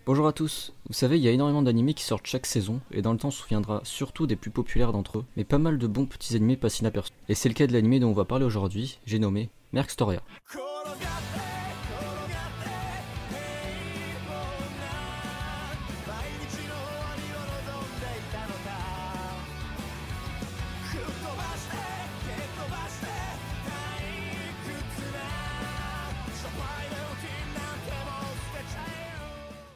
Bonjour à tous, vous savez il y a énormément d'animés qui sortent chaque saison et dans le temps on se souviendra surtout des plus populaires d'entre eux, mais pas mal de bons petits animés passent inaperçus. Et c'est le cas de l'animé dont on va parler aujourd'hui, j'ai nommé Merc Storia.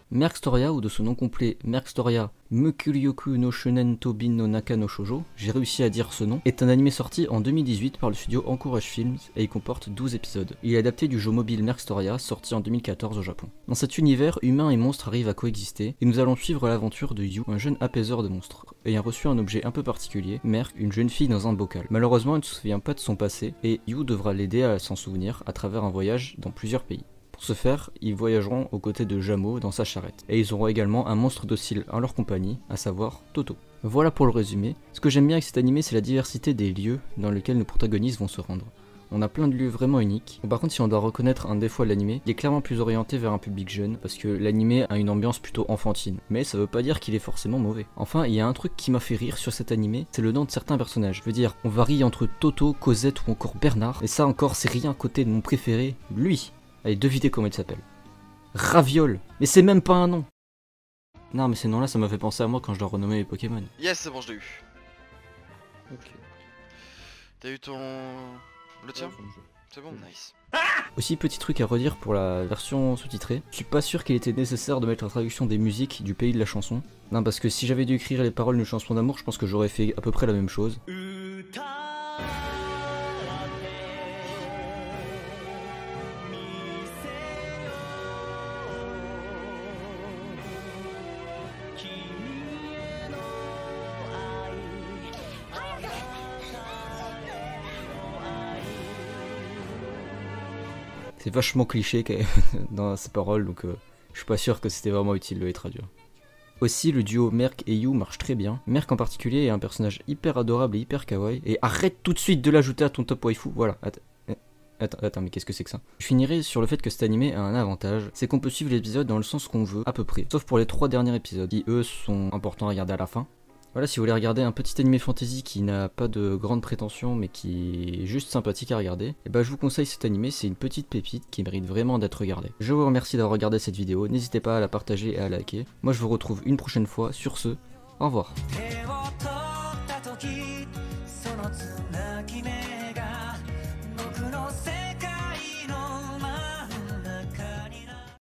Merc Storia, ou de son nom complet Merc Storia Mukuryoku no Shunen Tobin no Naka no Shoujo, j'ai réussi à dire ce nom, est un anime sorti en 2018 par le studio Encourage Films et il comporte 12 épisodes. Il est adapté du jeu mobile Merc Storia sorti en 2014 au Japon. Dans cet univers, humains et monstres arrivent à coexister et nous allons suivre l'aventure de Yu, un jeune apaiseur de monstres, ayant reçu un objet un peu particulier, Merc, une jeune fille dans un bocal. Malheureusement, elle ne se souvient pas de son passé et Yu devra l'aider à s'en souvenir à travers un voyage dans plusieurs pays. Pour ce faire, ils voyageront aux côtés de Jamo dans sa charrette. Et ils auront également un monstre docile en leur compagnie, à savoir Toto. Voilà pour le résumé. Ce que j'aime bien avec cet animé, c'est la diversité des lieux dans lesquels nos protagonistes vont se rendre. On a plein de lieux vraiment uniques. Par contre, si on doit reconnaître un défaut de l'animé, il est clairement plus orienté vers un public jeune, parce que l'animé a une ambiance plutôt enfantine. Mais ça veut pas dire qu'il est forcément mauvais. Enfin, il y a un truc qui m'a fait rire sur cet animé, c'est le nom de certains personnages. Je veux dire, on varie entre Toto, Cosette ou encore Bernard, et ça encore, c'est rien à côté de mon préféré, lui. Allez, devinez comment il s'appelle. Raviol. Mais c'est même pas un nom. Non, mais ces noms-là, ça m'a fait penser à moi quand je dois renommer les Pokémon. Yes, c'est bon, je l'ai eu. Ok. T'as eu ton... le tien? C'est bon, nice. Aussi, petit truc à redire pour la version sous-titrée. Je suis pas sûr qu'il était nécessaire de mettre la traduction des musiques du pays de la chanson. Non, parce que si j'avais dû écrire les paroles d'une chanson d'amour, je pense que j'aurais fait à peu près la même chose. C'est vachement cliché dans ces paroles, donc je suis pas sûr que c'était vraiment utile de les traduire. Aussi, le duo Merc et Yu marche très bien. Merc en particulier est un personnage hyper adorable et hyper kawaii. Et arrête tout de suite de l'ajouter à ton top waifu, voilà. Attends, mais qu'est-ce que c'est que ça? Je finirai sur le fait que cet animé a un avantage, c'est qu'on peut suivre l'épisode dans le sens qu'on veut, à peu près. Sauf pour les 3 derniers épisodes, qui eux sont importants à regarder à la fin. Voilà, si vous voulez regarder un petit animé fantasy qui n'a pas de grandes prétentions mais qui est juste sympathique à regarder, et bah je vous conseille cet animé, c'est une petite pépite qui mérite vraiment d'être regardée. Je vous remercie d'avoir regardé cette vidéo, n'hésitez pas à la partager et à liker. Moi je vous retrouve une prochaine fois, sur ce, au revoir.